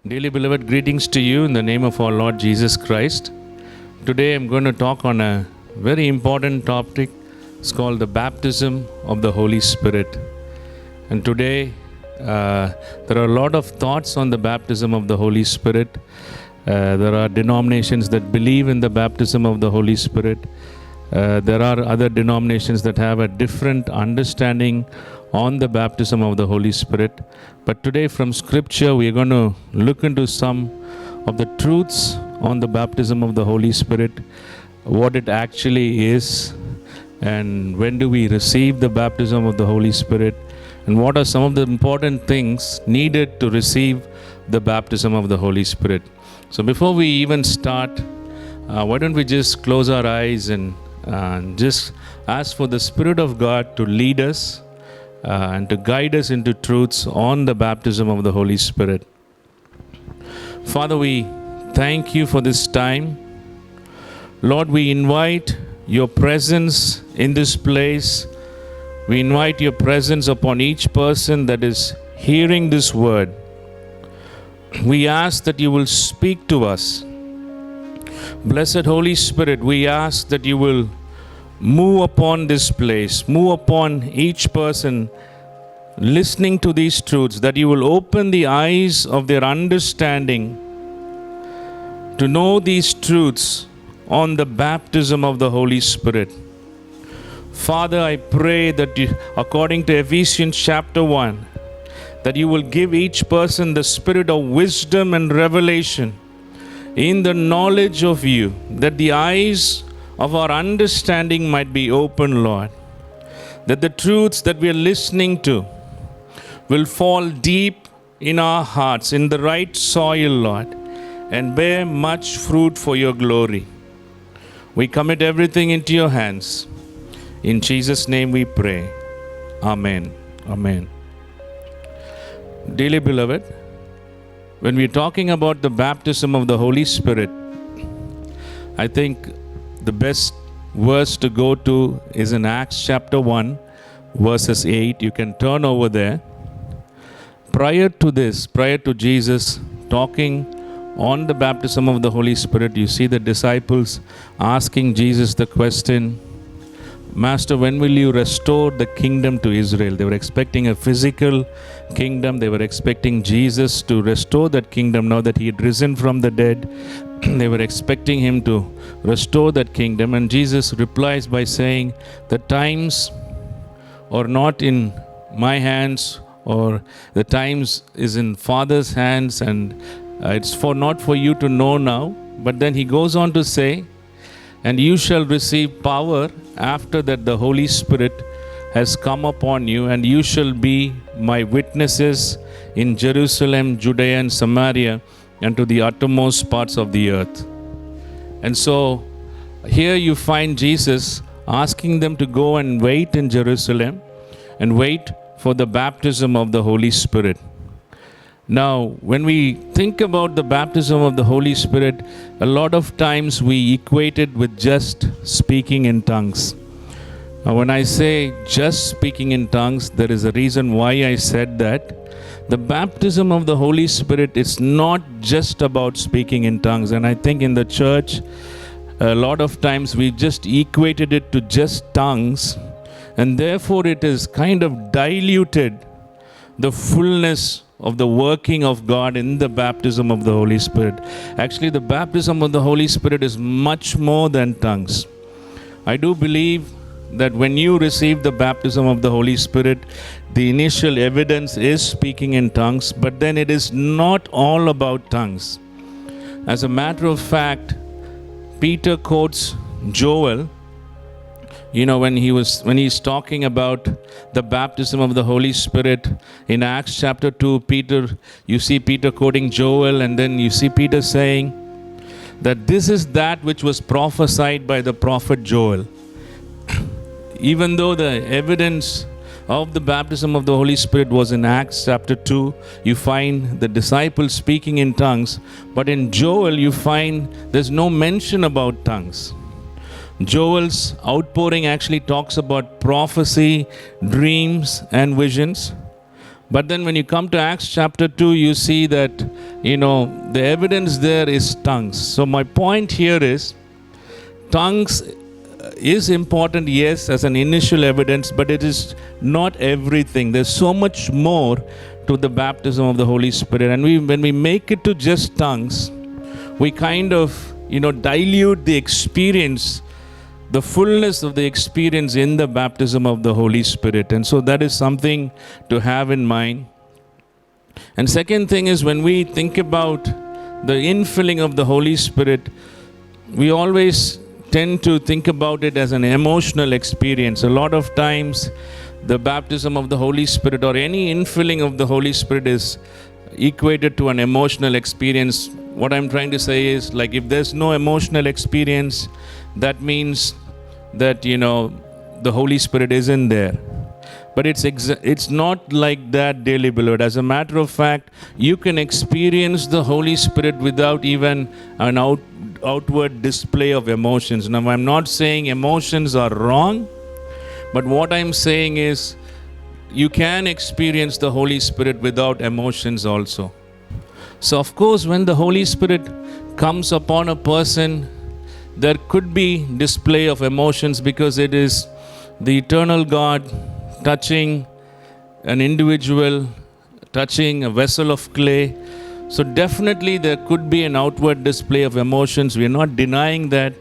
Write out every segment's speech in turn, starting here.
Dearly beloved, greetings to you in the name of our Lord Jesus Christ. Today I'm going to talk on a very important topic. It's called the baptism of the Holy Spirit. And today there are a lot of thoughts on the baptism of the Holy Spirit. There are denominations that believe in the baptism of the Holy Spirit. There are other denominations that have a different understanding on the baptism of the Holy Spirit. But today from Scripture we are going to look into some of the truths on the baptism of the Holy Spirit, what it actually is, and when do we receive the baptism of the Holy Spirit, and what are some of the important things needed to receive the baptism of the Holy Spirit. So before we even start, why don't we just close our eyes and just ask for the Spirit of God to lead us and to guide us into truths on the baptism of the Holy Spirit. Father, we thank you for this time. Lord, we invite your presence in this place. We invite your presence upon each person that is hearing this word. We ask that you will speak to us. Blessed Holy Spirit, we ask that you will move upon this place, move upon each person listening to these truths, that you will open the eyes of their understanding to know these truths on the baptism of the Holy Spirit. Father, I pray that you, according to Ephesians chapter 1, that you will give each person the spirit of wisdom and revelation in the knowledge of you, that the eyes of our understanding might be open, Lord, that the truths that we are listening to will fall deep in our hearts, in the right soil, Lord, and bear much fruit for your glory. We commit everything into your hands. In Jesus' name we pray. Amen. Amen. Dearly beloved, when we're talking about the baptism of the Holy Spirit, I think the best verse to go to is in Acts chapter 1, verses 8. You can turn over there. Prior to Jesus talking on the baptism of the Holy Spirit, you see the disciples asking Jesus the question, Master, when will you restore the kingdom to Israel? They were expecting a physical kingdom. They were expecting Jesus to restore that kingdom now that he had risen from the dead. They were expecting him to restore that kingdom. And Jesus replies by saying, the times are not in my hands, or the times is in Father's hands, and it's not for you to know now. But then he goes on to say, and you shall receive power after that the Holy Spirit has come upon you, and you shall be my witnesses in Jerusalem, Judea and Samaria, and to the uttermost parts of the earth. And so here you find Jesus asking them to go and wait in Jerusalem and wait for the baptism of the Holy Spirit. Now, when we think about the baptism of the Holy Spirit, a lot of times we equate it with just speaking in tongues. Now, when I say just speaking in tongues, there is a reason why I said that. The baptism of the Holy Spirit is not just about speaking in tongues. And I think in the church, a lot of times we just equated it to just tongues, and therefore it is kind of diluted the fullness of the working of God in the baptism of the Holy Spirit. Actually, the baptism of the Holy Spirit is much more than tongues. I do believe that when you receive the baptism of the Holy Spirit, the initial evidence is speaking in tongues, but then it is not all about tongues. As a matter of fact, Peter quotes Joel. You know, when he's talking about the baptism of the Holy Spirit in Acts chapter 2, you see Peter quoting Joel, and then you see Peter saying that this is that which was prophesied by the prophet Joel. Even though the evidence of the baptism of the Holy Spirit was in Acts chapter 2, you find the disciples speaking in tongues, but in Joel you find there's no mention about tongues. Joel's outpouring actually talks about prophecy, dreams, and visions. But then when you come to Acts chapter 2, you see that, the evidence there is tongues. So my point here is, tongues is important, yes, as an initial evidence, but it is not everything. There's so much more to the baptism of the Holy Spirit. And when we make it to just tongues, we kind of, dilute the experience, the fullness of the experience in the baptism of the Holy Spirit. And so that is something to have in mind. And second thing is, when we think about the infilling of the Holy Spirit, we always tend to think about it as an emotional experience. A lot of times, the baptism of the Holy Spirit or any infilling of the Holy Spirit is equated to an emotional experience. What I'm trying to say is, like, if there's no emotional experience, that means that, the Holy Spirit isn't there. But it's not like that, dearly beloved. As a matter of fact, you can experience the Holy Spirit without even an outward display of emotions. Now, I'm not saying emotions are wrong, but what I'm saying is, you can experience the Holy Spirit without emotions also. So, of course, when the Holy Spirit comes upon a person, there could be display of emotions, because it is the eternal God touching an individual, touching a vessel of clay. So definitely there could be an outward display of emotions. We are not denying that.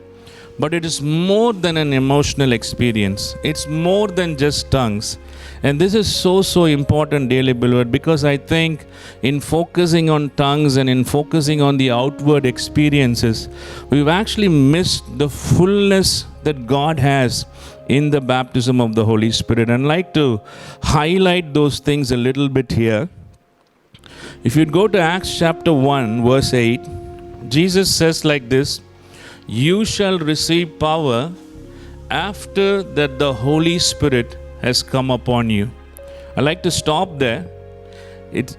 But it is more than an emotional experience. It's more than just tongues. And this is so important, dearly beloved, because I think in focusing on tongues and in focusing on the outward experiences, we've actually missed the fullness that God has in the baptism of the Holy Spirit. And I'd like to highlight those things a little bit here. If you'd go to Acts chapter 1, verse 8, Jesus says like this: "You shall receive power after that the Holy Spirit has come upon you." I'd like to stop there.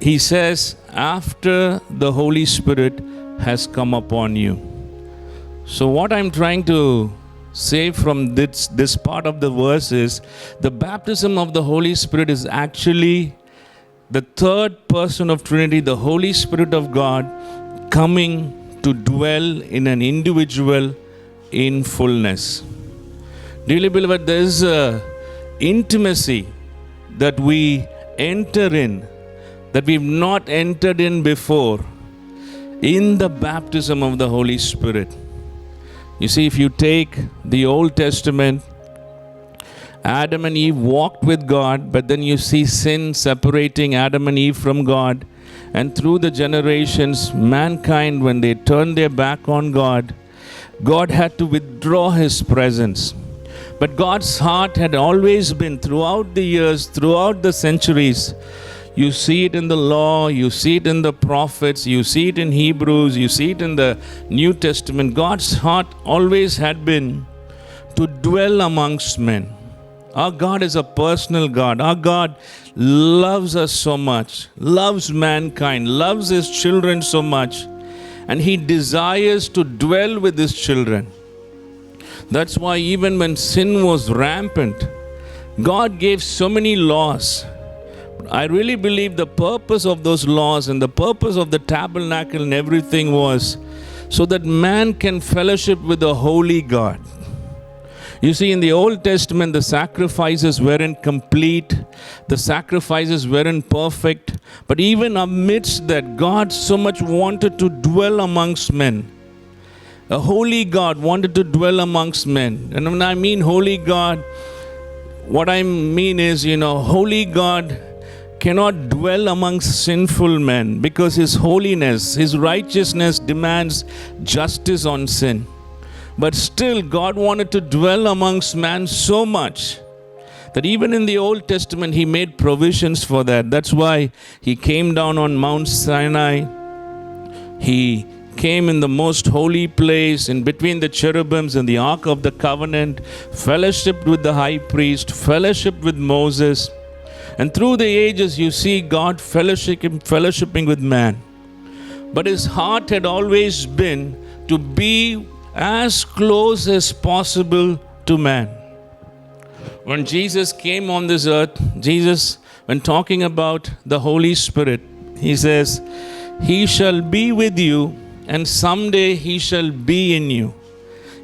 He says, after the Holy Spirit has come upon you. So what I'm trying to say from this part of the verse is, the baptism of the Holy Spirit is actually the third person of Trinity, the Holy Spirit of God, coming to dwell in an individual in fullness. Dearly beloved, there is a intimacy that we enter in, that we've not entered in before, in the baptism of the Holy Spirit. You see, if you take the Old Testament, Adam and Eve walked with God, but then you see sin separating Adam and Eve from God. And through the generations, mankind, when they turned their back on God, God had to withdraw His presence. But God's heart had always been, throughout the years, throughout the centuries. You see it in the law, you see it in the prophets, you see it in Hebrews, you see it in the New Testament. God's heart always had been to dwell amongst men. Our God is a personal God. Our God loves us so much, loves mankind, loves His children so much, and He desires to dwell with His children. That's why even when sin was rampant, God gave so many laws. I really believe the purpose of those laws and the purpose of the tabernacle and everything was so that man can fellowship with the holy God. You see, in the Old Testament, the sacrifices weren't complete, the sacrifices weren't perfect, but even amidst that, God so much wanted to dwell amongst men. A holy God wanted to dwell amongst men. And when I mean holy God, what I mean is, holy God cannot dwell amongst sinful men, because His holiness, His righteousness demands justice on sin. But still, God wanted to dwell amongst man so much that even in the Old Testament, He made provisions for that. That's why He came down on Mount Sinai. He came in the most holy place in between the cherubims and the Ark of the Covenant, fellowshiped with the high priest, fellowshiped with Moses. And through the ages, you see God fellowshipping with man. But His heart had always been to be as close as possible to man. When Jesus came on this earth, Jesus when talking about the Holy Spirit, he says, He shall be with you, and someday He shall be in you.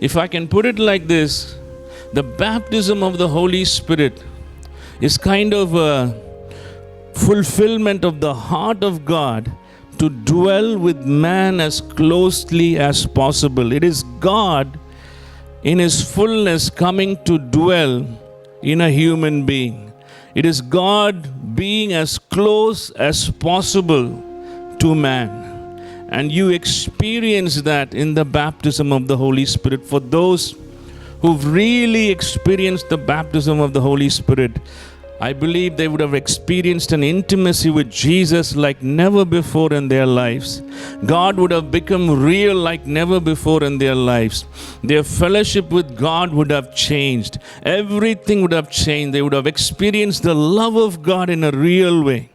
If I can put it like this, the baptism of the Holy Spirit is kind of a fulfillment of the heart of God to dwell with man as closely as possible. It is God in His fullness coming to dwell in a human being. It is God being as close as possible to man. And you experience that in the baptism of the Holy Spirit. For those who've really experienced the baptism of the Holy Spirit, I believe they would have experienced an intimacy with Jesus like never before in their lives. God would have become real like never before in their lives. Their fellowship with God would have changed. Everything would have changed. They would have experienced the love of God in a real way.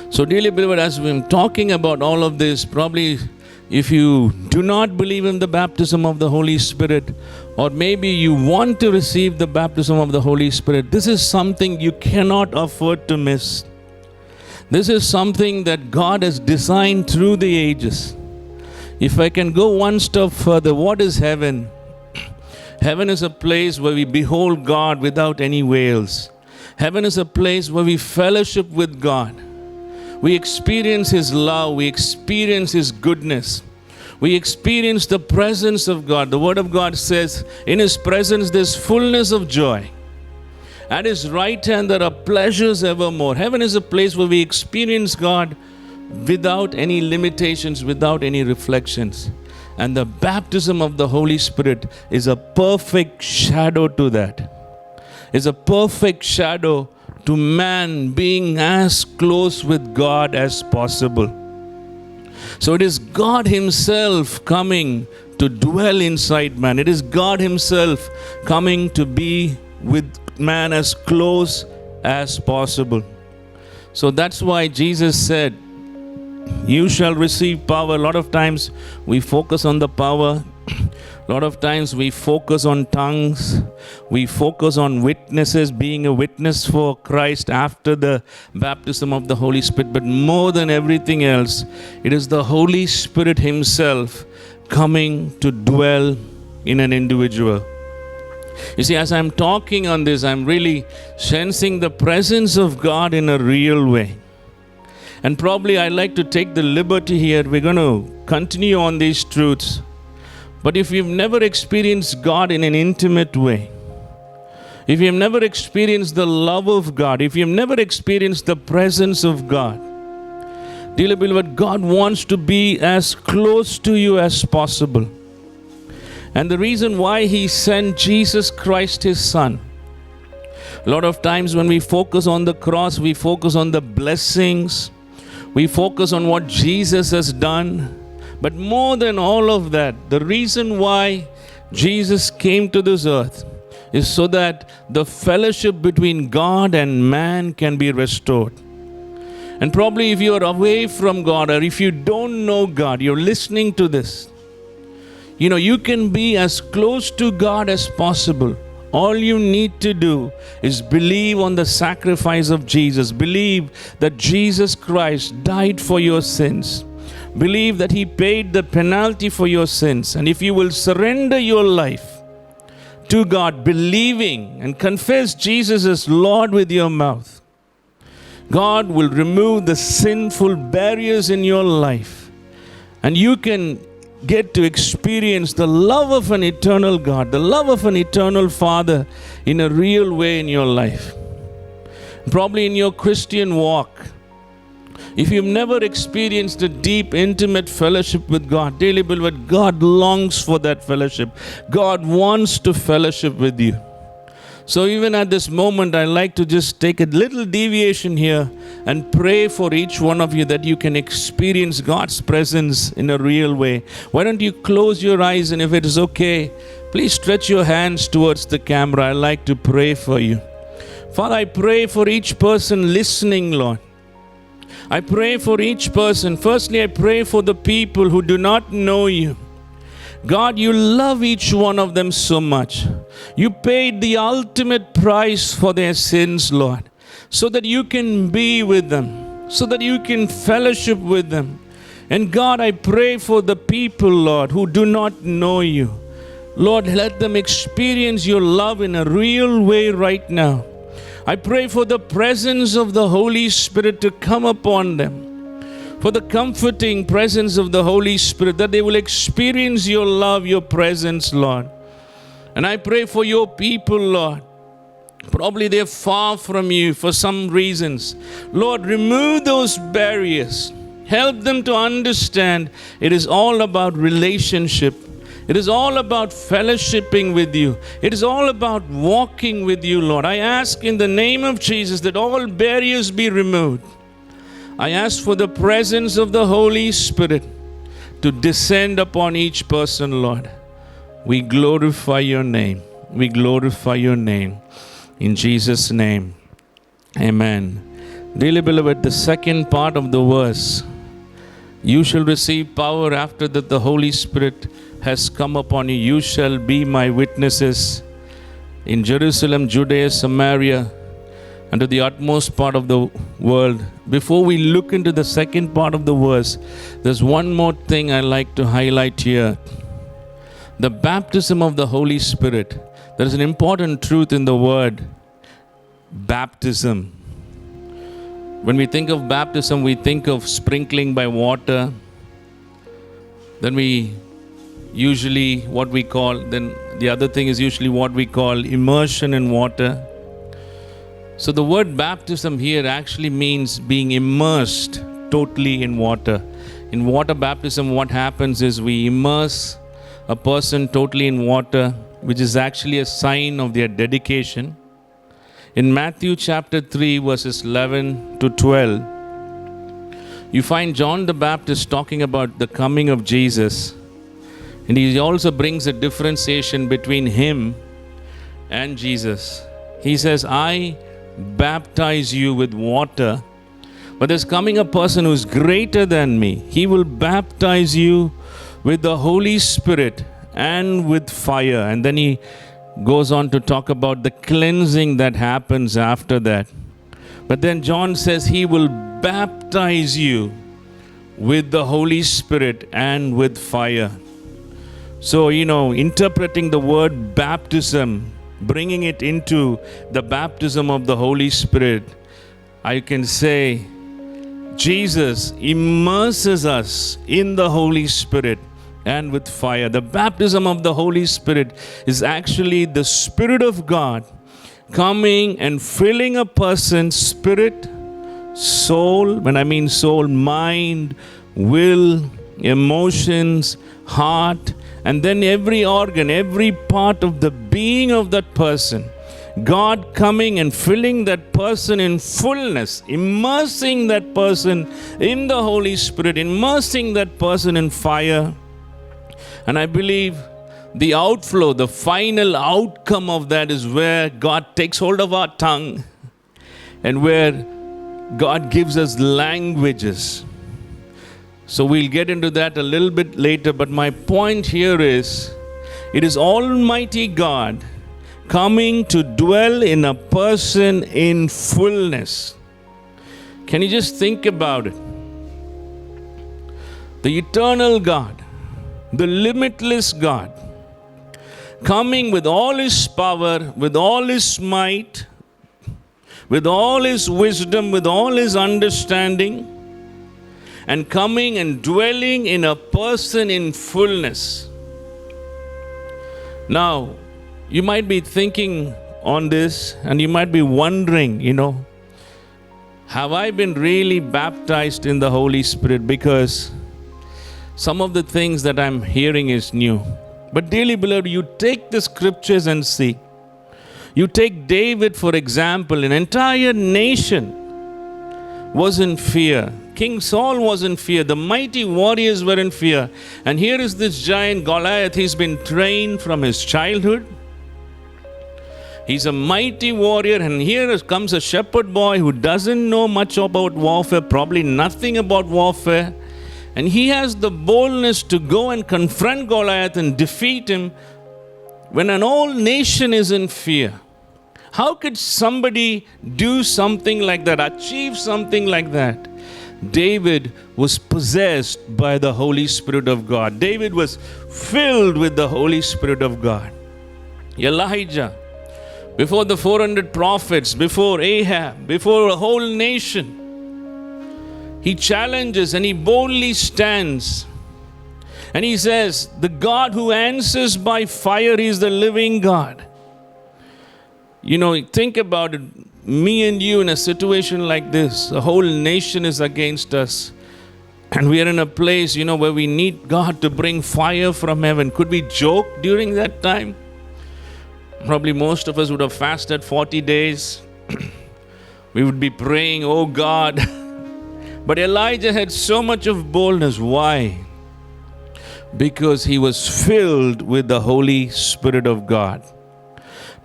So, dearly beloved, as we're talking about all of this, probably if you do not believe in the baptism of the Holy Spirit, or maybe you want to receive the baptism of the Holy Spirit, this is something you cannot afford to miss. This is something that God has designed through the ages. If I can go one step further, what is heaven? Heaven is a place where we behold God without any veils. Heaven is a place where we fellowship with God. We experience His love. We experience His goodness. We experience the presence of God. The Word of God says, in His presence there's fullness of joy. At His right hand there are pleasures evermore. Heaven is a place where we experience God without any limitations, without any reflections. And the baptism of the Holy Spirit is a perfect shadow to that. It's a perfect shadow to man being as close with God as possible. So it is God Himself coming to dwell inside man. It is God Himself coming to be with man as close as possible. So that's why Jesus said, you shall receive power. A lot of times we focus on the power. A lot of times we focus on tongues. We focus on witnesses, being a witness for Christ after the baptism of the Holy Spirit. But more than everything else, it is the Holy Spirit Himself coming to dwell in an individual. You see, as I'm talking on this, I'm really sensing the presence of God in a real way. And probably I'd like to take the liberty here. We're going to continue on these truths. But if you've never experienced God in an intimate way, if you've never experienced the love of God, if you've never experienced the presence of God, dearly beloved, God wants to be as close to you as possible. And the reason why He sent Jesus Christ, His Son. A lot of times when we focus on the cross, we focus on the blessings, we focus on what Jesus has done. But more than all of that, the reason why Jesus came to this earth is so that the fellowship between God and man can be restored. And probably if you are away from God, or if you don't know God, you're listening to this, you can be as close to God as possible. All you need to do is believe on the sacrifice of Jesus. Believe that Jesus Christ died for your sins. Believe that He paid the penalty for your sins. And if you will surrender your life to God, believing and confess Jesus as Lord with your mouth, God will remove the sinful barriers in your life. And you can get to experience the love of an eternal God, the love of an eternal Father in a real way in your life. Probably in your Christian walk, if you've never experienced a deep, intimate fellowship with God, dearly beloved, God longs for that fellowship. God wants to fellowship with you. So even at this moment, I like to just take a little deviation here and pray for each one of you that you can experience God's presence in a real way. Why don't you close your eyes, and if it is okay, please stretch your hands towards the camera. I like to pray for you. Father, I pray for each person listening, Lord. I pray for each person. Firstly, I pray for the people who do not know you. God, you love each one of them so much. You paid the ultimate price for their sins, Lord. so that you can be with them, so that you can fellowship with them. And God, I pray for the people, Lord, who do not know you. Lord, let them experience your love in a real way right now. I pray for the presence of the Holy Spirit to come upon them, for the comforting presence of the Holy Spirit, that they will experience your love, your presence, Lord. And I pray for your people, Lord. Probably they're far from you for some reasons. Lord, remove those barriers. Help them to understand it is all about relationship. It is all about fellowshipping with you. It is all about walking with you, Lord. I ask in the name of Jesus that all barriers be removed. I ask for the presence of the Holy Spirit to descend upon each person, Lord. We glorify your name. We glorify your name. In Jesus' name, amen. Dearly beloved, the second part of the verse, you shall receive power after that the Holy Spirit has come upon you. You shall be my witnesses in Jerusalem, Judea, Samaria, and to the utmost part of the world. Before we look into the second part of the verse, there's one more thing I like to highlight here. The baptism of the Holy Spirit. There is an important truth in the word baptism. When we think of baptism, we think of sprinkling by water. Then the other thing is usually what we call immersion in water. So the word baptism here actually means being immersed totally in water. In water baptism, what happens is we immerse a person totally in water, which is actually a sign of their dedication. In Matthew chapter 3, verses 11 to 12, you find John the Baptist talking about the coming of Jesus. And he also brings a differentiation between him and Jesus. He says, I baptize you with water, but there's coming a person who's greater than me. He will baptize you with the Holy Spirit and with fire. And then he goes on to talk about the cleansing that happens after that. But then John says he will baptize you with the Holy Spirit and with fire. So, interpreting the word baptism, bringing it into the baptism of the Holy Spirit, I can say Jesus immerses us in the Holy Spirit and with fire. The baptism of the Holy Spirit is actually the Spirit of God coming and filling a person's spirit, soul, when I mean soul, mind, will, emotions, heart, and then every organ, every part of the being of that person. God coming and filling that person in fullness, immersing that person in the Holy Spirit, immersing that person in fire. And I believe the outflow, the final outcome of that is where God takes hold of our tongue and where God gives us languages. So we'll get into that a little bit later, but my point here is, it is Almighty God coming to dwell in a person in fullness. Can you just think about it? The eternal God, the limitless God, coming with all His power, with all His might, with all His wisdom, with all His understanding, and coming and dwelling in a person in fullness. Now, you might be thinking on this and you might be wondering, have I been really baptized in the Holy Spirit? Because some of the things that I'm hearing is new. But dearly beloved, you take the scriptures and see. You take David, for example, an entire nation was in fear. King Saul was in fear. The mighty warriors were in fear. And here is this giant Goliath. He's been trained from his childhood. He's a mighty warrior. And here comes a shepherd boy who doesn't know much about warfare, probably nothing about warfare. And he has the boldness to go and confront Goliath and defeat him when an whole nation is in fear. How could somebody do something like that, achieve something like that? David was possessed by the Holy Spirit of God. David was filled with the Holy Spirit of God. Elijah, before the 400 prophets, before Ahab, before a whole nation, he challenges and he boldly stands. And he says, the God who answers by fire is the living God. You know, think about it. Me and you in a situation like this, a whole nation is against us. And we are in a place, where we need God to bring fire from heaven. Could we joke during that time? Probably most of us would have fasted 40 days. We would be praying, oh God. But Elijah had so much of boldness. Why? Because he was filled with the Holy Spirit of God.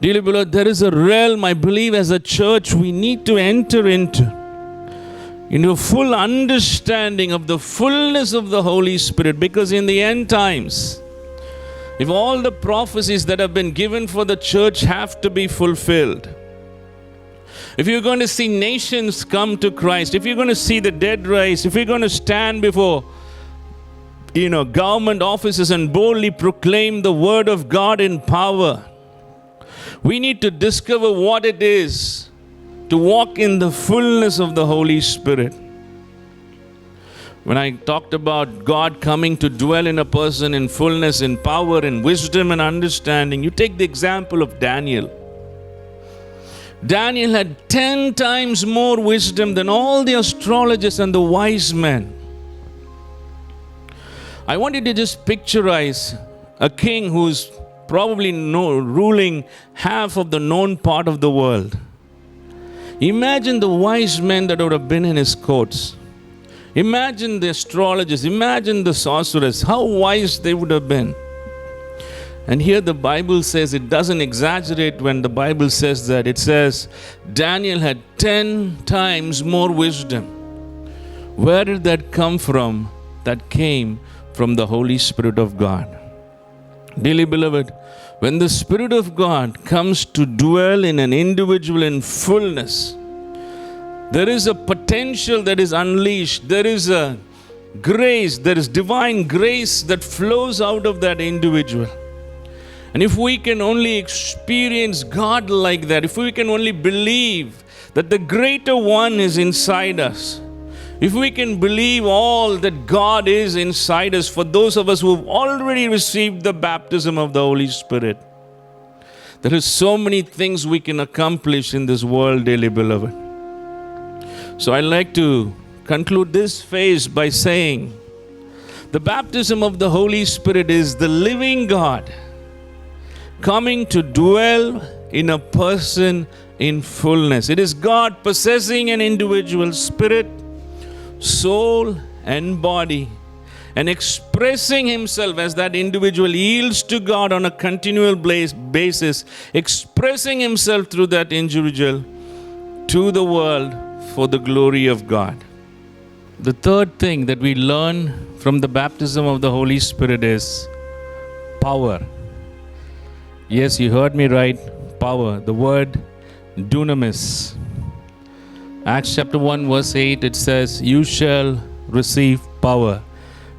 Dearly beloved, there is a realm, I believe, as a church we need to enter into a full understanding of the fullness of the Holy Spirit. Because in the end times, if all the prophecies that have been given for the church have to be fulfilled, if you're going to see nations come to Christ, if you're going to see the dead rise, if you're going to stand before government offices and boldly proclaim the word of God in power, we need to discover what it is to walk in the fullness of the Holy Spirit. When I talked about God coming to dwell in a person in fullness, in power, in wisdom and understanding, you take the example of Daniel. Daniel had 10 times more wisdom than all the astrologers and the wise men. I want you to just picturize a king who's probably ruling half of the known part of the world. Imagine the wise men that would have been in his courts. Imagine the astrologers. Imagine the sorcerers. How wise they would have been. And here the Bible says, it doesn't exaggerate when the Bible says that. It says Daniel had 10 times more wisdom. Where did that come from? That came from the Holy Spirit of God. Dearly beloved, when the Spirit of God comes to dwell in an individual in fullness, there is a potential that is unleashed. There is a grace, there is divine grace that flows out of that individual. And if we can only experience God like that, if we can only believe that the greater one is inside us, if we can believe all that God is inside us, for those of us who have already received the baptism of the Holy Spirit, there is so many things we can accomplish in this world, dearly beloved. So I'd like to conclude this phase by saying, the baptism of the Holy Spirit is the living God coming to dwell in a person in fullness. It is God possessing an individual spirit, soul and body, and expressing himself as that individual yields to God on a continual basis, expressing himself through that individual to the world for the glory of God. The third thing that we learn from the baptism of the Holy Spirit is power. Yes, you heard me right, power. The word dunamis. Acts chapter 1 verse 8, it says, you shall receive power.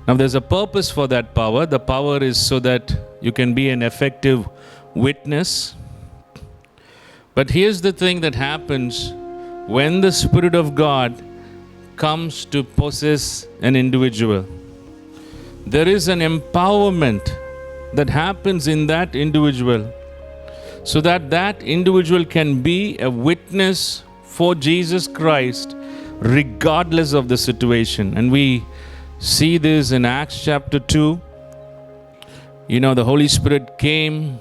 Now there's a purpose for that power. The power is so that you can be an effective witness. But here's the thing that happens when the Spirit of God comes to possess an individual. There is an empowerment that happens in that individual so that that individual can be a witness for Jesus Christ regardless of the situation. And we see this in Acts chapter 2. The Holy Spirit came,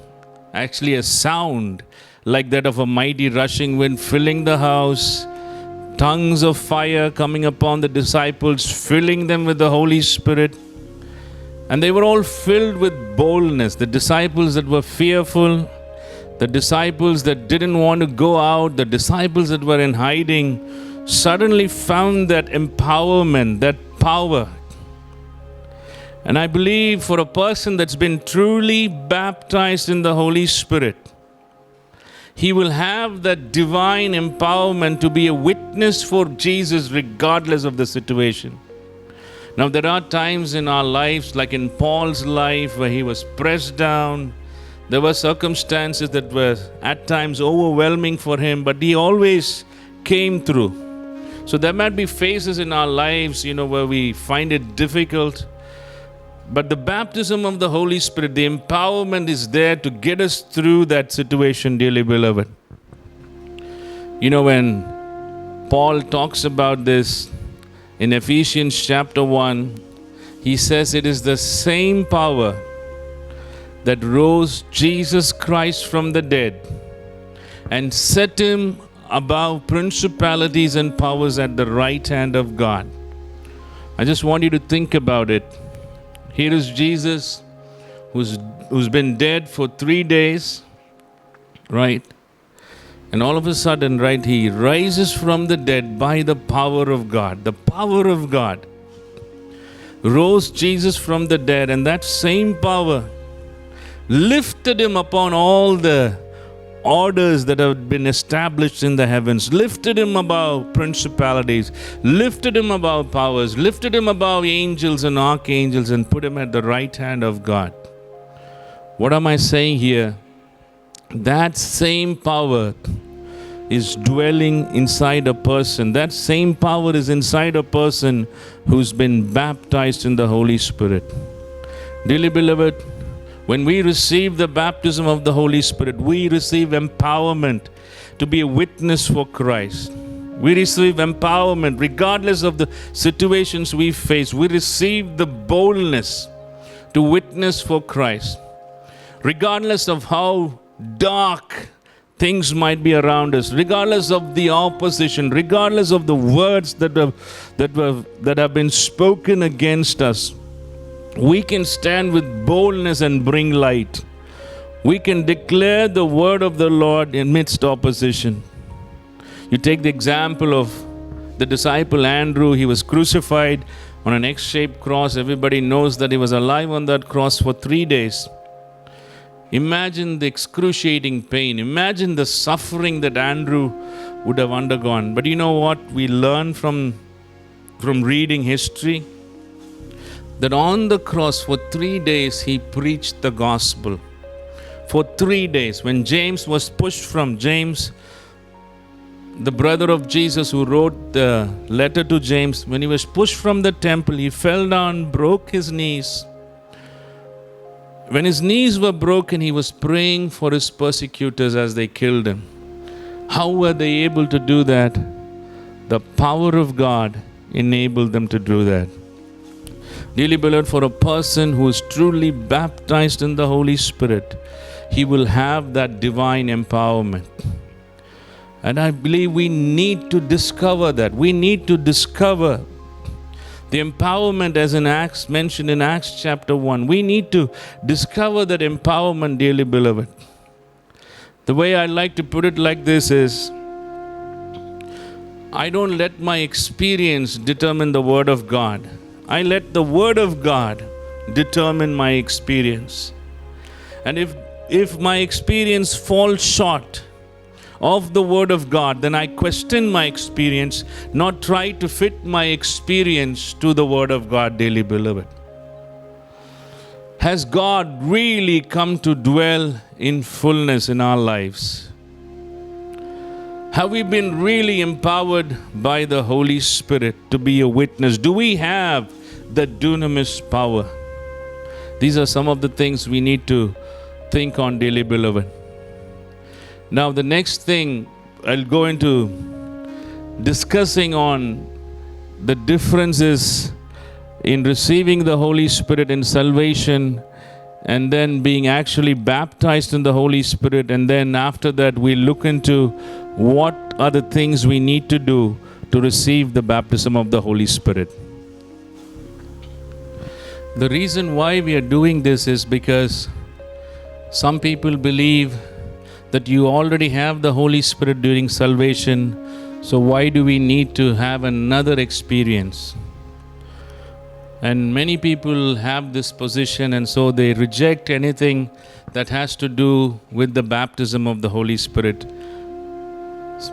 actually a sound like that of a mighty rushing wind filling the house, tongues of fire coming upon the disciples, filling them with the Holy Spirit. And they were all filled with boldness. The disciples that were fearful, the disciples that didn't want to go out, the disciples that were in hiding, suddenly found that empowerment, that power. And I believe for a person that's been truly baptized in the Holy Spirit, he will have that divine empowerment to be a witness for Jesus regardless of the situation. Now, there are times in our lives, like in Paul's life, where he was pressed down. There were circumstances that were at times overwhelming for him, but he always came through. So there might be phases in our lives, where we find it difficult. But the baptism of the Holy Spirit, the empowerment is there to get us through that situation, dearly beloved. When Paul talks about this in Ephesians chapter 1, he says it is the same power that rose Jesus Christ from the dead and set him above principalities and powers at the right hand of God. I just want you to think about it. Here is Jesus who's been dead for 3 days, right? And all of a sudden, right, he rises from the dead by the power of God. The power of God rose Jesus from the dead, and that same power lifted him upon all the orders that have been established in the heavens, lifted him above principalities, lifted him above powers, lifted him above angels and archangels, and put him at the right hand of God. What am I saying here? That same power is dwelling inside a person. That same power is inside a person who's been baptized in the Holy Spirit. Dearly beloved, when we receive the baptism of the Holy Spirit, we receive empowerment to be a witness for Christ. We receive empowerment regardless of the situations we face. We receive the boldness to witness for Christ. Regardless of how dark things might be around us, regardless of the opposition, regardless of the words that have been spoken against us, we can stand with boldness and bring light. We can declare the word of the Lord amidst opposition. You take the example of the disciple Andrew. He was crucified on an X-shaped cross. Everybody knows that he was alive on that cross for 3 days. Imagine the excruciating pain. Imagine the suffering that Andrew would have undergone. But you know what we learn from reading history? That on the cross for 3 days he preached the gospel. For 3 days. When James was pushed from James, the brother of Jesus who wrote the letter to James, when he was pushed from the temple, he fell down, broke his knees. When his knees were broken, he was praying for his persecutors as they killed him. How were they able to do that? The power of God enabled them to do that. Dearly beloved, for a person who is truly baptized in the Holy Spirit, he will have that divine empowerment. And I believe we need to discover that. We need to discover the empowerment as in Acts, mentioned in Acts chapter 1. We need to discover that empowerment, dearly beloved. The way I like to put it like this is, I don't let my experience determine the Word of God. I let the Word of God determine my experience. And if my experience falls short of the Word of God, then I question my experience, not try to fit my experience to the Word of God, dearly beloved. Has God really come to dwell in fullness in our lives? Have we been really empowered by the Holy Spirit to be a witness? Do we have the dunamis power? These are some of the things we need to think on, dearly beloved. Now, the next thing I'll go into discussing on the differences in receiving the Holy Spirit in salvation and then being actually baptized in the Holy Spirit. And then after that, we look into what are the things we need to do to receive the baptism of the Holy Spirit. The reason why we are doing this is because some people believe that you already have the Holy Spirit during salvation, so why do we need to have another experience? And many people have this position, and so they reject anything that has to do with the baptism of the Holy Spirit.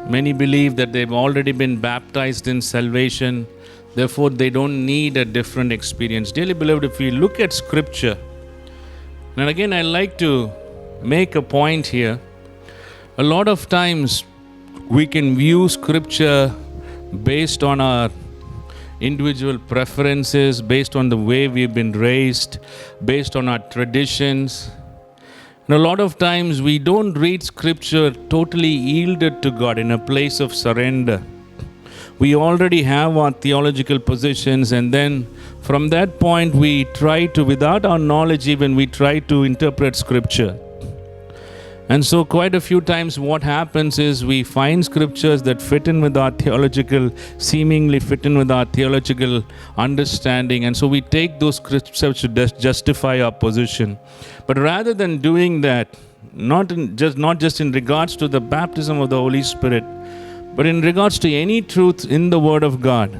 Many believe that they've already been baptized in salvation, therefore they don't need a different experience. Dearly beloved, if we look at Scripture, and again I like to make a point here, a lot of times we can view Scripture based on our individual preferences, based on the way we've been raised, based on our traditions. And a lot of times we don't read Scripture totally yielded to God in a place of surrender. We already have our theological positions, and then from that point we try to, without our knowledge even, we try to interpret Scripture. And so quite a few times what happens is we find scriptures that fit in with our seemingly fit in with our theological understanding. And so we take those scriptures to justify our position. But rather than doing that, not just in regards to the baptism of the Holy Spirit, but in regards to any truth in the Word of God,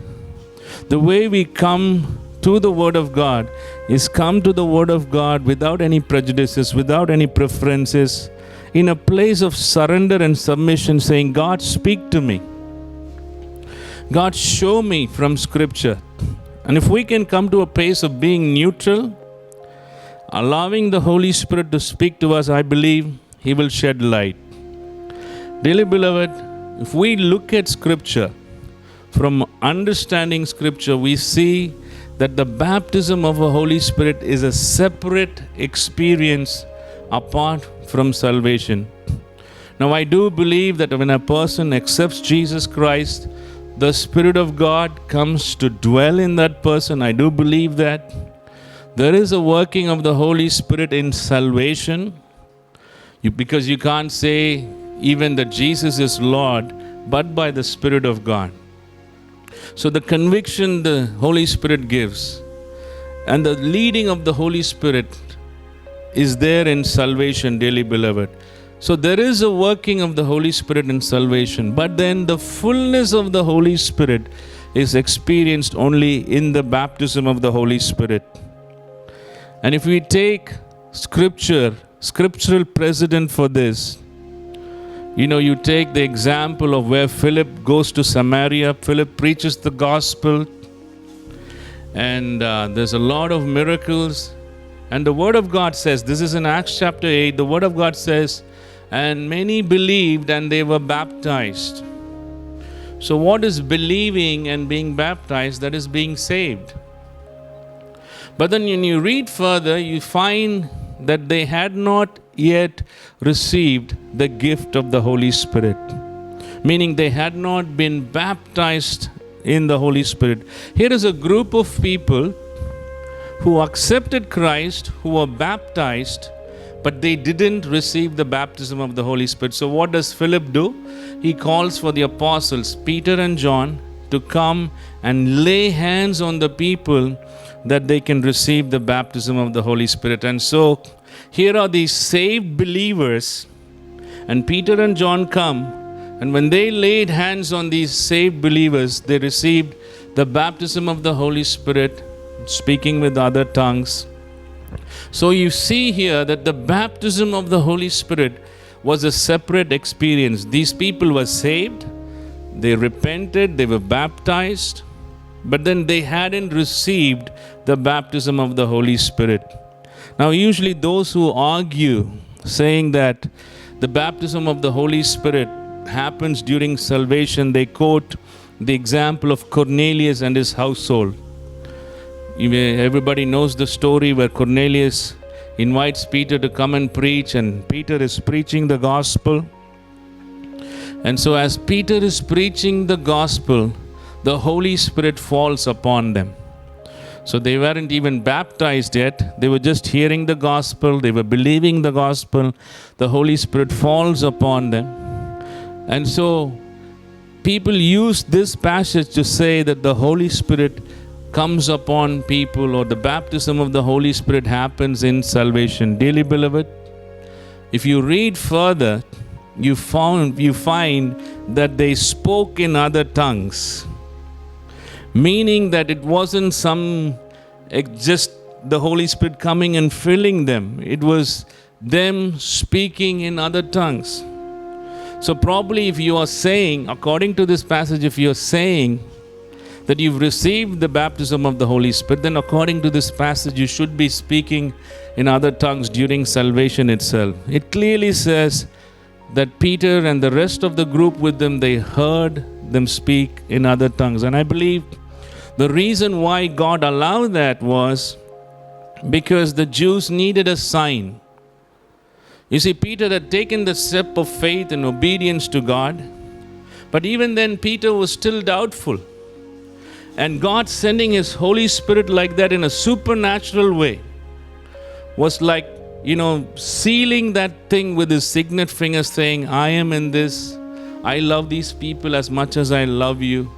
the way we come to the Word of God is come to the Word of God without any prejudices, without any preferences, in a place of surrender and submission, saying, God, speak to me. God, show me from Scripture. And if we can come to a place of being neutral, allowing the Holy Spirit to speak to us, I believe He will shed light. Dearly beloved, if we look at Scripture, from understanding Scripture, we see that the baptism of the Holy Spirit is a separate experience apart from salvation. Now, I do believe that when a person accepts Jesus Christ, the Spirit of God comes to dwell in that person. I do believe that. There is a working of the Holy Spirit in salvation, because you can't say even that Jesus is Lord, but by the Spirit of God. So the conviction the Holy Spirit gives and the leading of the Holy Spirit is there in salvation, dearly beloved. So there is a working of the Holy Spirit in salvation, but then the fullness of the Holy Spirit is experienced only in the baptism of the Holy Spirit. And if we take scriptural precedent for this, you take the example of where Philip goes to Samaria. Philip preaches the gospel, and there's a lot of miracles. And the Word of God says, this is in Acts chapter 8, the Word of God says, and many believed and they were baptized. So what is believing and being baptized? That is being saved. But then when you read further, you find that they had not yet received the gift of the Holy Spirit. Meaning they had not been baptized in the Holy Spirit. Here is a group of people who accepted Christ, who were baptized, but they didn't receive the baptism of the Holy Spirit. So what does Philip do? He calls for the apostles, Peter and John, to come and lay hands on the people that they can receive the baptism of the Holy Spirit. And so here are these saved believers, and Peter and John come, and when they laid hands on these saved believers, they received the baptism of the Holy Spirit, speaking with other tongues. So you see here that the baptism of the Holy Spirit was a separate experience. These people were saved, they repented, they were baptized, but then they hadn't received the baptism of the Holy Spirit. Now usually those who argue saying that the baptism of the Holy Spirit happens during salvation, they quote the example of Cornelius and his household. Everybody knows the story where Cornelius invites Peter to come and preach, and Peter is preaching the gospel. And so as Peter is preaching the gospel, the Holy Spirit falls upon them. So they weren't even baptized yet. They were just hearing the gospel. They were believing the gospel. The Holy Spirit falls upon them. And so people use this passage to say that the Holy Spirit comes upon people, or the baptism of the Holy Spirit happens in salvation. Dearly beloved, if you read further, you find that they spoke in other tongues, meaning that it wasn't just the Holy Spirit coming and filling them. It was them speaking in other tongues. So probably if you are saying, according to this passage, if you are saying that you've received the baptism of the Holy Spirit, then according to this passage, you should be speaking in other tongues during salvation itself. It clearly says that Peter and the rest of the group with them, they heard them speak in other tongues. And I believe the reason why God allowed that was because the Jews needed a sign. You see, Peter had taken the step of faith and obedience to God, but even then Peter was still doubtful. And God sending His Holy Spirit like that in a supernatural way was like, sealing that thing with His signet finger, saying, I am in this. I love these people as much as I love you.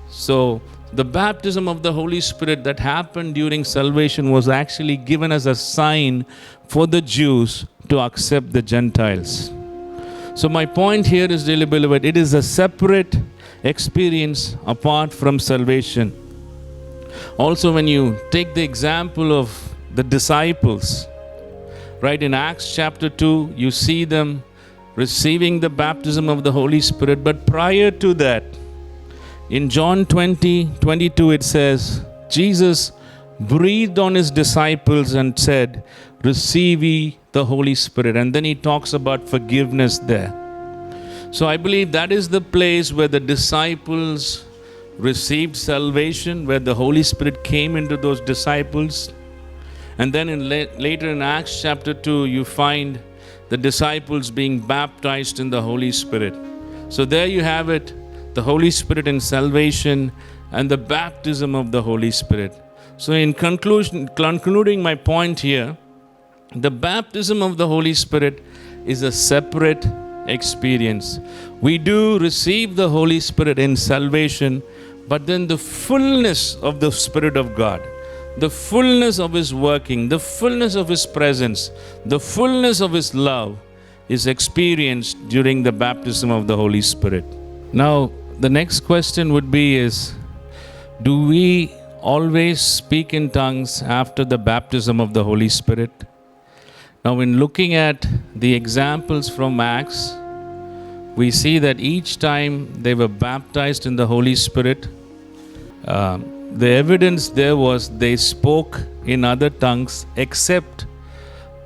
So the baptism of the Holy Spirit that happened during salvation was actually given as a sign for the Jews to accept the Gentiles. So my point here is, dearly beloved, it is a separate experience apart from salvation. Also, when you take the example of the disciples, right, in Acts chapter 2, you see them receiving the baptism of the Holy Spirit. But prior to that, in John 20:22, it says, Jesus breathed on His disciples and said, receive ye the Holy Spirit. And then He talks about forgiveness there. So I believe that is the place where the disciples received salvation, where the Holy Spirit came into those disciples. And then later in Acts chapter 2, you find the disciples being baptized in the Holy Spirit. So there you have it, the Holy Spirit in salvation and the baptism of the Holy Spirit. So in concluding my point here, the baptism of the Holy Spirit is a separate experience. We do receive the Holy Spirit in salvation, but then the fullness of the Spirit of God, the fullness of His working, the fullness of His presence, the fullness of His love is experienced during the baptism of the Holy Spirit. Now, the next question would be is, do we always speak in tongues after the baptism of the Holy Spirit? Now, in looking at the examples from Acts, we see that each time they were baptized in the Holy Spirit, the evidence there was they spoke in other tongues, except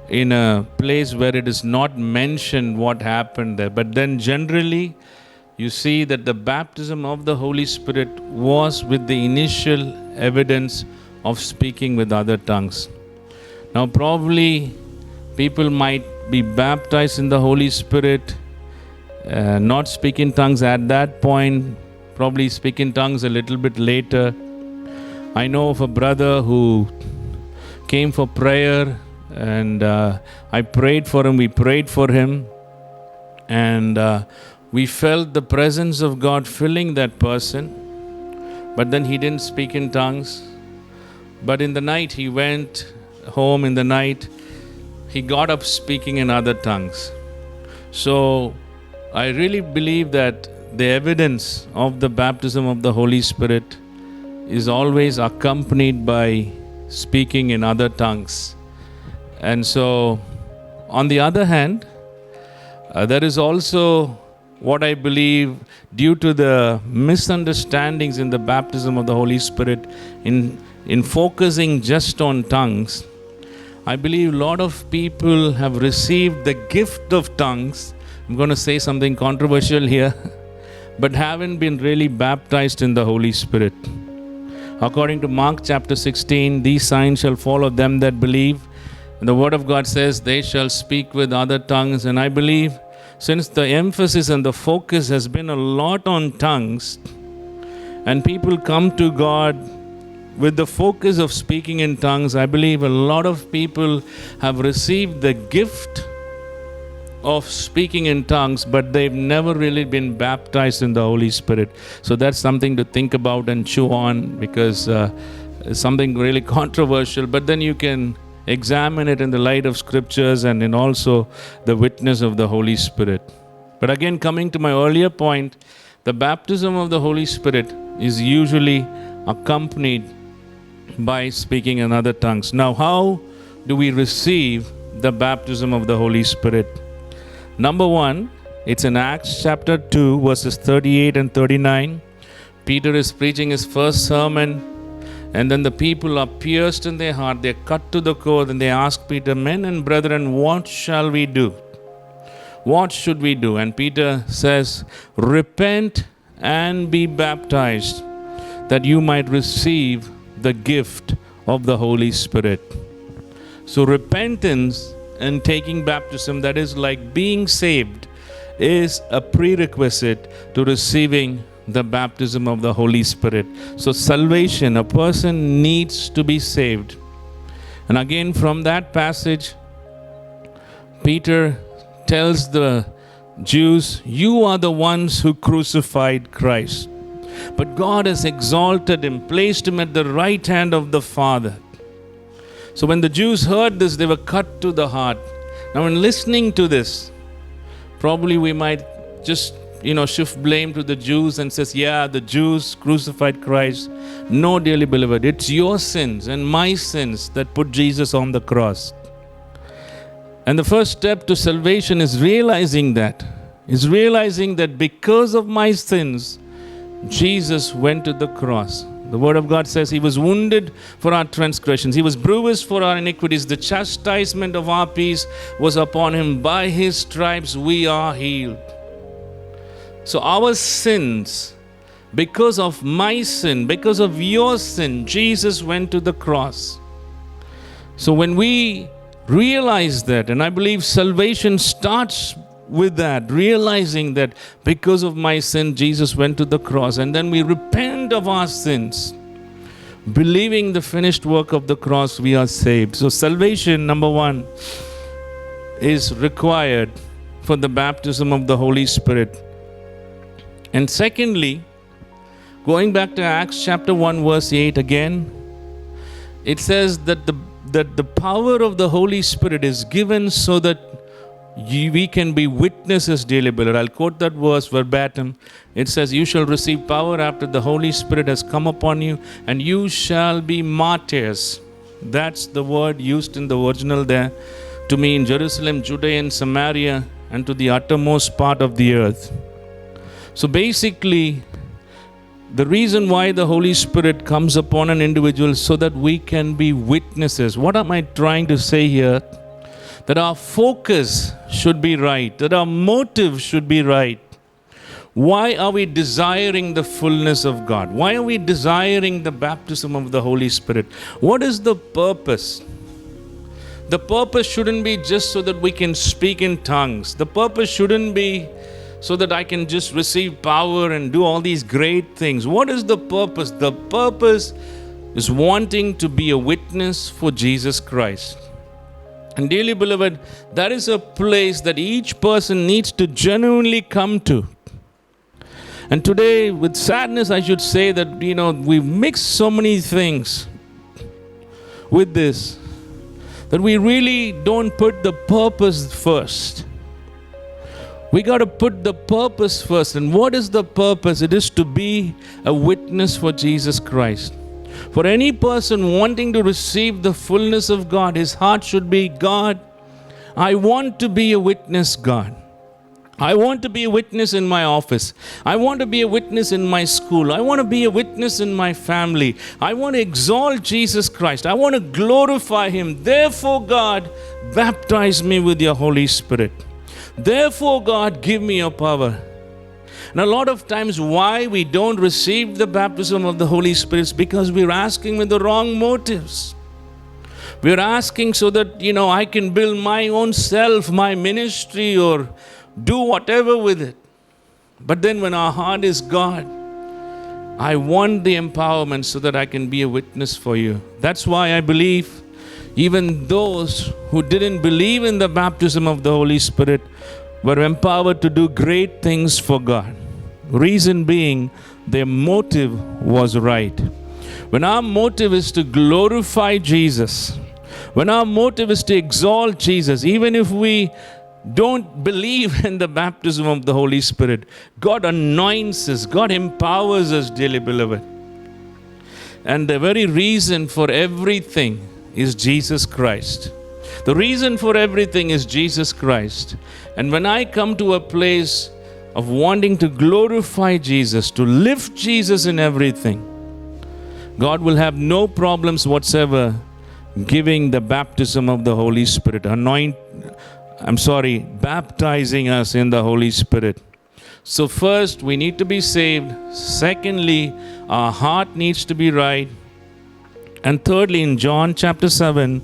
in a place where it is not mentioned what happened there. But then generally, you see that the baptism of the Holy Spirit was with the initial evidence of speaking with other tongues. Now, probably people might be baptized in the Holy Spirit, not speak in tongues at that point, probably speak in tongues a little bit later. I know of a brother who came for prayer, and I prayed for him, we prayed for him, and we felt the presence of God filling that person, but then he didn't speak in tongues. But in the night, he went home in the night, he got up speaking in other tongues. So I really believe that the evidence of the baptism of the Holy Spirit is always accompanied by speaking in other tongues. And so, on the other hand, there is also what I believe, due to the misunderstandings in the baptism of the Holy Spirit, in focusing just on tongues, I believe a lot of people have received the gift of tongues. I'm going to say something controversial here, but haven't been really baptized in the Holy Spirit. According to Mark chapter 16, these signs shall follow them that believe. And the Word of God says they shall speak with other tongues. And I believe, since the emphasis and the focus has been a lot on tongues, and people come to God with the focus of speaking in tongues, I believe a lot of people have received the gift of speaking in tongues, but they've never really been baptized in the Holy Spirit. So that's something to think about and chew on, because it's something really controversial, but then you can examine it in the light of scriptures and in also the witness of the Holy Spirit. But again, coming to my earlier point, the baptism of the Holy Spirit is usually accompanied by speaking in other tongues. Now, how do we receive the baptism of the Holy Spirit? Number one, it's in Acts chapter 2, verses 38 and 39. Peter is preaching his first sermon, and then the people are pierced in their heart. They're cut to the core, and they ask Peter, "Men and brethren, what shall we do? What should we do?" And Peter says, "Repent and be baptized, that you might receive the gift of the Holy Spirit." So repentance and taking baptism, that is like being saved, is a prerequisite to receiving the baptism of the Holy Spirit. So salvation, a person needs to be saved. And again, from that passage, Peter tells the Jews, "You are the ones who crucified Christ, but God has exalted him, placed him at the right hand of the Father." So when the Jews heard this, they were cut to the heart. Now in listening to this, probably we might just shift blame to the Jews and says, "Yeah, the Jews crucified Christ." No, dearly beloved, it's your sins and my sins that put Jesus on the cross. And the first step to salvation is realizing that because of my sins, Jesus went to the cross. The Word of God says He was wounded for our transgressions. He was bruised for our iniquities. The chastisement of our peace was upon Him. By His stripes we are healed. So our sins, because of my sin, because of your sin, Jesus went to the cross. So when we realize that, and I believe salvation starts with that, realizing that because of my sin, Jesus went to the cross, and then we repent of our sins, believing the finished work of the cross, we are saved. So salvation, number one, is required for the baptism of the Holy Spirit. And secondly, going back to Acts chapter 1 verse 8 again, it says that the power of the Holy Spirit is given so that we can be witnesses, dearly beloved. I'll quote that verse verbatim. It says, "You shall receive power after the Holy Spirit has come upon you, and you shall be martyrs." That's the word used in the original there to mean Jerusalem, Judea, and Samaria, and to the uttermost part of the earth. So basically, the reason why the Holy Spirit comes upon an individual is so that we can be witnesses. What am I trying to say here? That our focus should be right, that our motive should be right. Why are we desiring the fullness of God? Why are we desiring the baptism of the Holy Spirit? What is the purpose? The purpose shouldn't be just so that we can speak in tongues. The purpose shouldn't be so that I can just receive power and do all these great things. What is the purpose? The purpose is wanting to be a witness for Jesus Christ. And dearly beloved, that is a place that each person needs to genuinely come to. And today, with sadness, I should say that, we've mixed so many things with this, that we really don't put the purpose first. We got to put the purpose first. And what is the purpose? It is to be a witness for Jesus Christ. For any person wanting to receive the fullness of God, his heart should be, "God, I want to be a witness, God. I want to be a witness in my office. I want to be a witness in my school. I want to be a witness in my family. I want to exalt Jesus Christ. I want to glorify Him. Therefore, God, baptize me with your Holy Spirit. Therefore, God, give me your power." And a lot of times why we don't receive the baptism of the Holy Spirit is because we're asking with the wrong motives. We're asking so that, I can build my own self, my ministry, or do whatever with it. But then when our heart is God, I want the empowerment so that I can be a witness for you. That's why I believe even those who didn't believe in the baptism of the Holy Spirit were empowered to do great things for God. Reason being, their motive was right. When our motive is to glorify Jesus, when our motive is to exalt Jesus, even if we don't believe in the baptism of the Holy Spirit, God anoints us, God empowers us, dearly beloved. And the very reason for everything is Jesus Christ. The reason for everything is Jesus Christ. And when I come to a place of wanting to glorify Jesus, to lift Jesus in everything, God will have no problems whatsoever giving the baptism of the Holy Spirit, baptizing us in the Holy Spirit. So first, we need to be saved. Secondly, our heart needs to be right. And thirdly, in John chapter 7,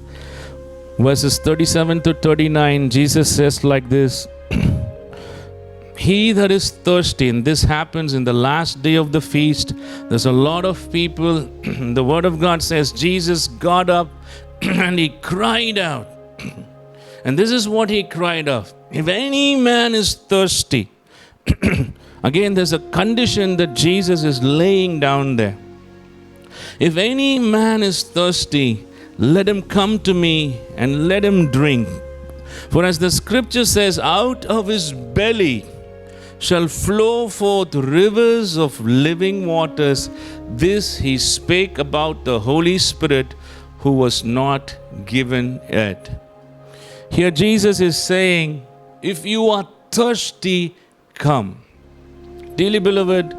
verses 37 to 39, Jesus says like this, he that is thirsty, and this happens in the last day of the feast. There's a lot of people. The Word of God says Jesus got up and he cried out. And this is what he cried out. If any man is thirsty, again, there's a condition that Jesus is laying down there. If any man is thirsty, let him come to me and let him drink. For as the scripture says, out of his belly shall flow forth rivers of living waters. This he spake about the Holy Spirit, who was not given yet. Here Jesus is saying, if you are thirsty, come. Dearly beloved,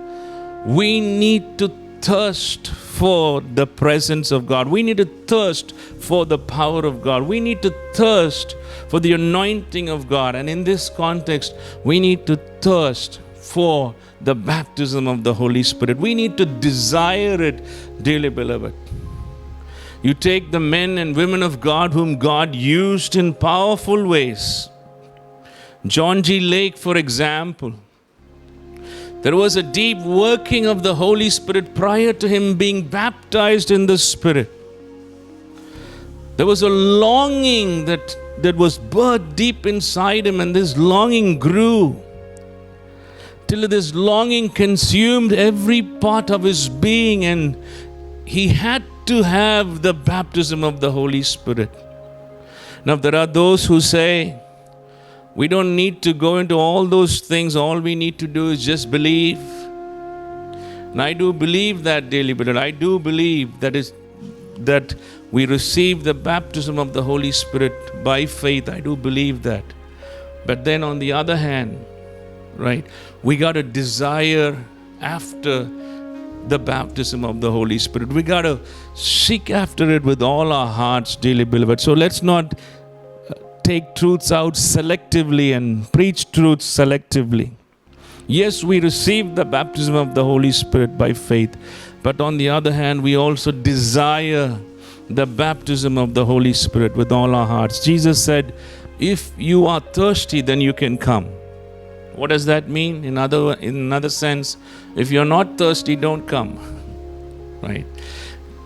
we need to thirst for the presence of God. We need to thirst for the power of God. We need to thirst for the anointing of God. And in this context, we need to thirst for the baptism of the Holy Spirit. We need to desire it, dearly beloved. You take the men and women of God whom God used in powerful ways. John G. Lake, for example. There was a deep working of the Holy Spirit prior to him being baptized in the Spirit. There was a longing that was birthed deep inside him, and this longing grew till this longing consumed every part of his being, and he had to have the baptism of the Holy Spirit. Now, there are those who say, we don't need to go into all those things. All we need to do is just believe. And I do believe that, dearly beloved. I do believe that we receive the baptism of the Holy Spirit by faith. I do believe that. But then on the other hand, right, we got to desire after the baptism of the Holy Spirit. We got to seek after it with all our hearts, dearly beloved. So let's not take truths out selectively and preach truths selectively. Yes, we receive the baptism of the Holy Spirit by faith, but on the other hand, we also desire the baptism of the Holy Spirit with all our hearts. Jesus said, if you are thirsty, then you can come. What does that mean? In another sense, if you're not thirsty, don't come. Right?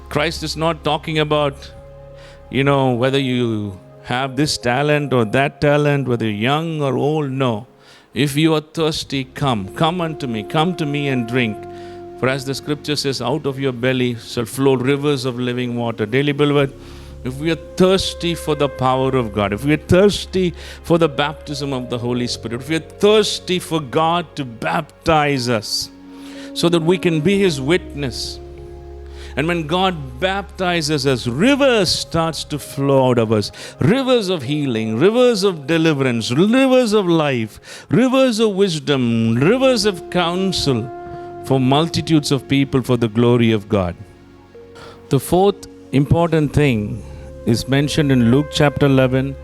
Christ is not talking about, whether you have this talent or that talent, whether you're young or old. No. If you are thirsty, come unto me, come to me and drink. For as the scripture says, out of your belly shall flow rivers of living water. Dearly beloved, if we are thirsty for the power of God, if we are thirsty for the baptism of the Holy Spirit, if we are thirsty for God to baptize us so that we can be His witness, and when God baptizes us, rivers starts to flow out of us. Rivers of healing, rivers of deliverance, rivers of life, rivers of wisdom, rivers of counsel for multitudes of people for the glory of God. The fourth important thing is mentioned in Luke chapter 11.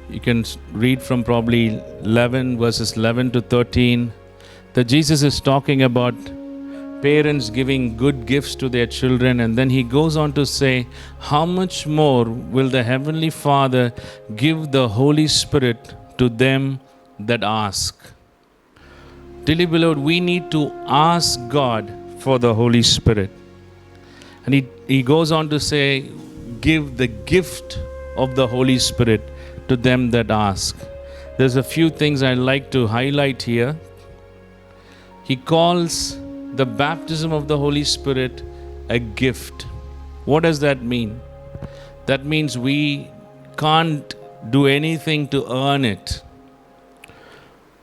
You can read from probably 11 verses 11 to 13. That Jesus is talking about parents giving good gifts to their children, and then he goes on to say, how much more will the Heavenly Father give the Holy Spirit to them that ask? Dearly beloved, we need to ask God for the Holy Spirit. And he goes on to say, give the gift of the Holy Spirit to them that ask. There's a few things I'd like to highlight here. He calls the baptism of the Holy Spirit a gift. What does that mean? That means we can't do anything to earn it.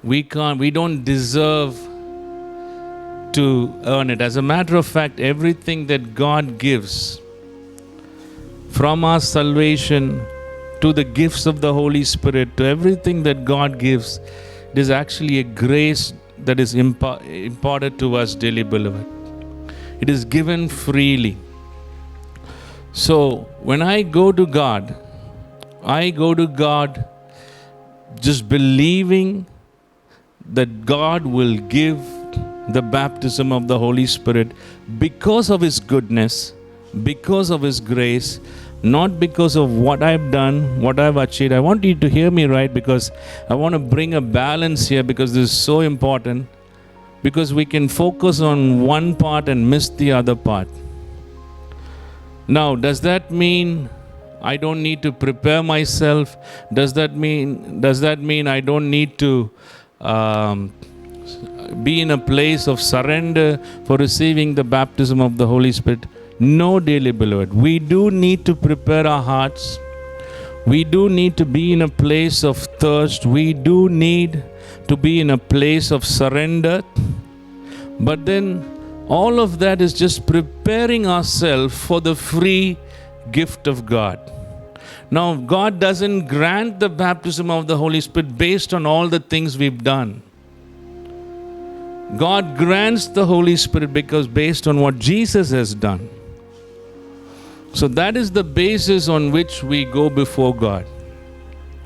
We don't deserve to earn it. As a matter of fact, everything that God gives, from our salvation to the gifts of the Holy Spirit, to everything that God gives, it is actually a grace that is imparted to us, dearly beloved. It is given freely. So when I go to God just believing that God will give the baptism of the Holy Spirit because of His goodness, because of His grace, not because of what I've done, what I've achieved. I want you to hear me right, because I want to bring a balance here, because this is so important, because we can focus on one part and miss the other part. Now, does that mean I don't need to prepare myself? Does that mean I don't need to be in a place of surrender for receiving the baptism of the Holy Spirit? No, dearly beloved. We do need to prepare our hearts. We do need to be in a place of thirst. We do need to be in a place of surrender. But then all of that is just preparing ourselves for the free gift of God. Now, God doesn't grant the baptism of the Holy Spirit based on all the things we've done. God grants the Holy Spirit because based on what Jesus has done. So that is the basis on which we go before God.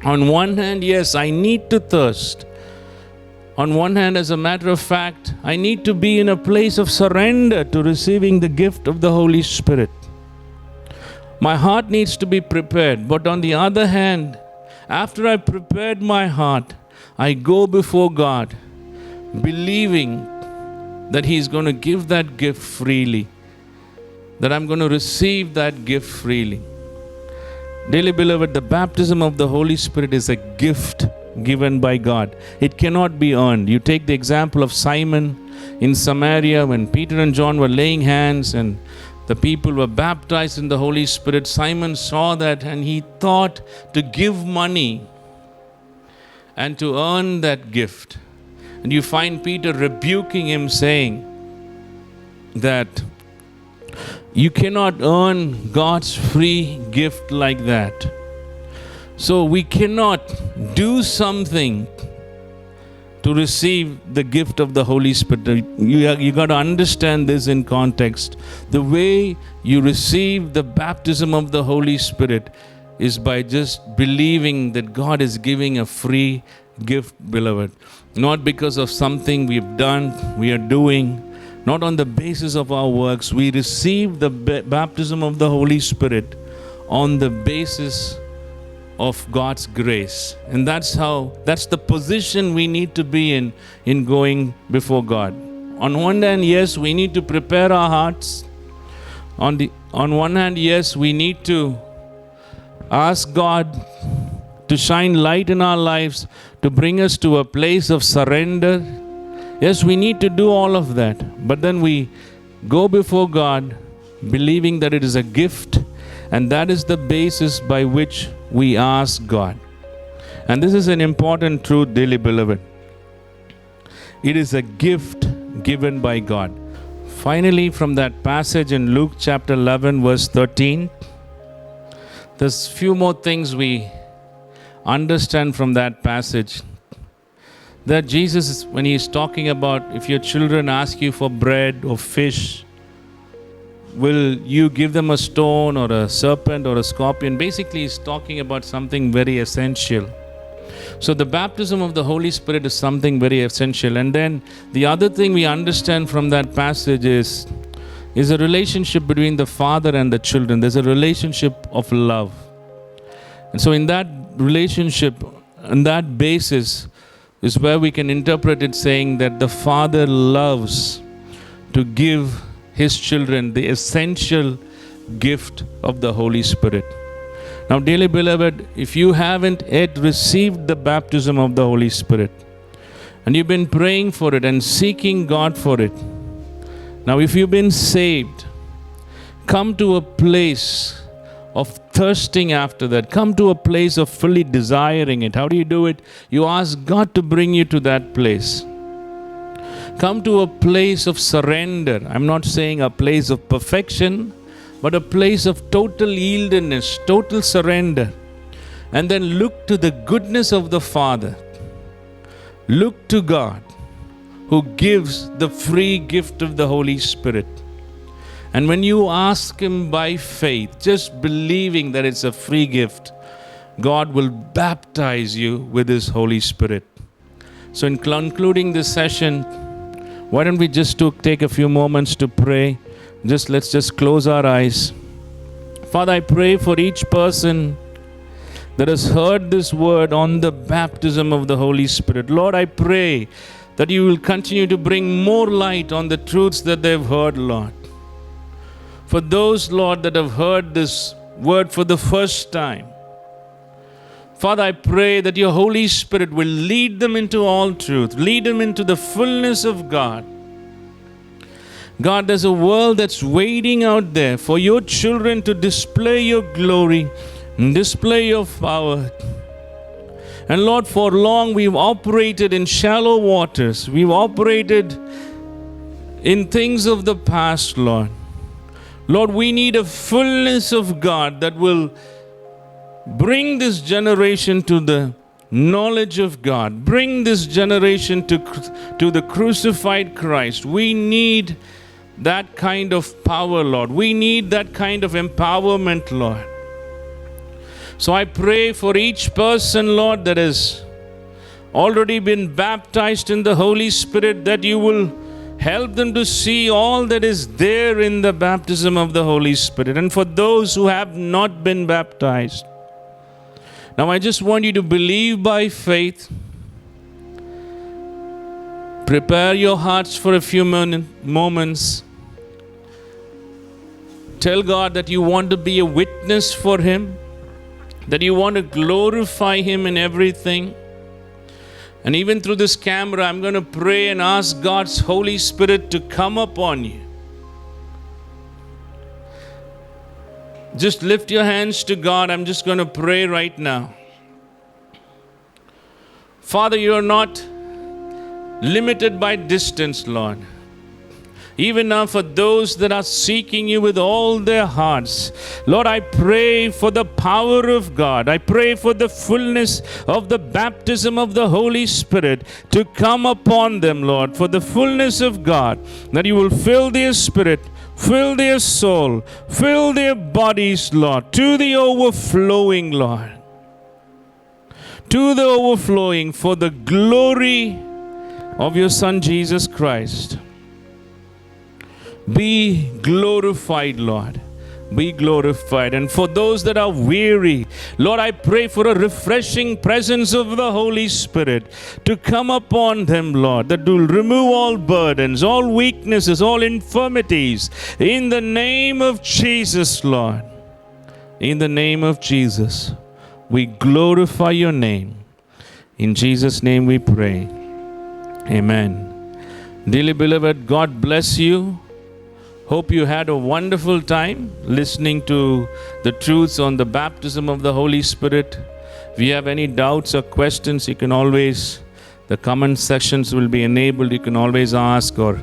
On one hand, yes, I need to thirst. On one hand, as a matter of fact, I need to be in a place of surrender to receiving the gift of the Holy Spirit. My heart needs to be prepared. But on the other hand, after I prepared my heart, I go before God, believing that He is going to give that gift freely, that I'm going to receive that gift freely. Dearly beloved, the baptism of the Holy Spirit is a gift given by God. It cannot be earned. You take the example of Simon in Samaria when Peter and John were laying hands and the people were baptized in the Holy Spirit. Simon saw that and he thought to give money and to earn that gift. And you find Peter rebuking him, saying that you cannot earn God's free gift like that. So we cannot do something to receive the gift of the Holy Spirit. You got to understand this in context. The way you receive the baptism of the Holy Spirit is by just believing that God is giving a free gift, beloved. Not because of something we've done, we are doing, not on the basis of our works. We receive the baptism of the Holy Spirit on the basis of God's grace. And that's the position we need to be in going before God. On one hand, yes, we need to prepare our hearts. On one hand, yes, we need to ask God to shine light in our lives, to bring us to a place of surrender. Yes, we need to do all of that. But then we go before God believing that it is a gift, and that is the basis by which we ask God. And this is an important truth, dearly beloved. It is a gift given by God. Finally, from that passage in Luke chapter 11, verse 13, there's few more things we understand from that passage. That Jesus, when He is talking about if your children ask you for bread or fish, will you give them a stone or a serpent or a scorpion? Basically, He's talking about something very essential. So the baptism of the Holy Spirit is something very essential. And then the other thing we understand from that passage is a relationship between the father and the children. There's a relationship of love. And so in that relationship, on that basis, is where we can interpret it saying that the Father loves to give His children the essential gift of the Holy Spirit. Now, dearly beloved, if you haven't yet received the baptism of the Holy Spirit, and you've been praying for it and seeking God for it, now if you've been saved, come to a place of thirsting after that. Come to a place of fully desiring it. How do you do it? You ask God to bring you to that place. Come to a place of surrender. I'm not saying a place of perfection, but a place of total yieldedness, total surrender. and then look to the goodness of the Father. Look to God, who gives the free gift of the Holy Spirit. And when you ask Him by faith, just believing that it's a free gift, God will baptize you with His Holy Spirit. So in concluding this session, why don't we just take a few moments to pray? Let's just close our eyes. Father, I pray for each person that has heard this word on the baptism of the Holy Spirit. Lord, I pray that you will continue to bring more light on the truths that they've heard, Lord. For those, Lord, that have heard this word for the first time, Father, I pray that your Holy Spirit will lead them into all truth, lead them into the fullness of God. God, there's a world that's waiting out there for your children to display your glory, display your power. And Lord, for long we've operated in shallow waters. We've operated in things of the past, Lord. Lord, we need a fullness of God that will bring this generation to the knowledge of God. Bring this generation to the crucified Christ. We need that kind of power, Lord. We need that kind of empowerment, Lord. So I pray for each person, Lord, that has already been baptized in the Holy Spirit, that you will help them to see all that is there in the baptism of the Holy Spirit. And for those who have not been baptized, now I just want you to believe by faith. Prepare your hearts for a few moments. Tell God that you want to be a witness for Him, that you want to glorify Him in everything. And even through this camera, I'm going to pray and ask God's Holy Spirit to come upon you. Just lift your hands to God. I'm just going to pray right now. Father, you are not limited by distance, Lord. Even now, for those that are seeking you with all their hearts, Lord, I pray for the power of God. I pray for the fullness of the baptism of the Holy Spirit to come upon them, Lord, for the fullness of God, that you will fill their spirit, fill their soul, fill their bodies, Lord, to the overflowing, Lord. To the overflowing, for the glory of your Son, Jesus Christ. Be glorified, Lord. Be glorified. And for those that are weary, Lord, I pray for a refreshing presence of the Holy Spirit to come upon them, Lord, that will remove all burdens, all weaknesses, all infirmities. In the name of Jesus, Lord. In the name of Jesus, we glorify your name. In Jesus' name we pray. Amen. Dearly beloved, God bless you. Hope you had a wonderful time listening to the truths on the baptism of the Holy Spirit. If you have any doubts or questions, you can always, the comment sections will be enabled. You can always ask or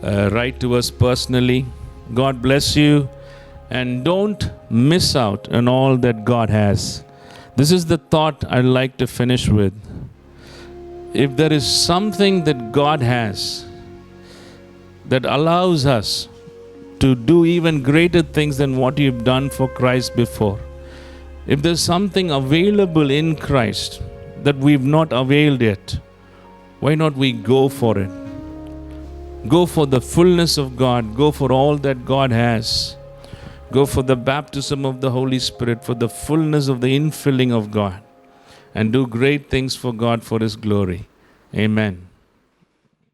write to us personally. God bless you. And don't miss out on all that God has. This is the thought I'd like to finish with. If there is something that God has that allows us to do even greater things than what you've done for Christ before. If there's something available in Christ that we've not availed yet, why not we go for it? Go for the fullness of God. Go for all that God has. Go for the baptism of the Holy Spirit, for the fullness of the infilling of God. And do great things for God for His glory. Amen.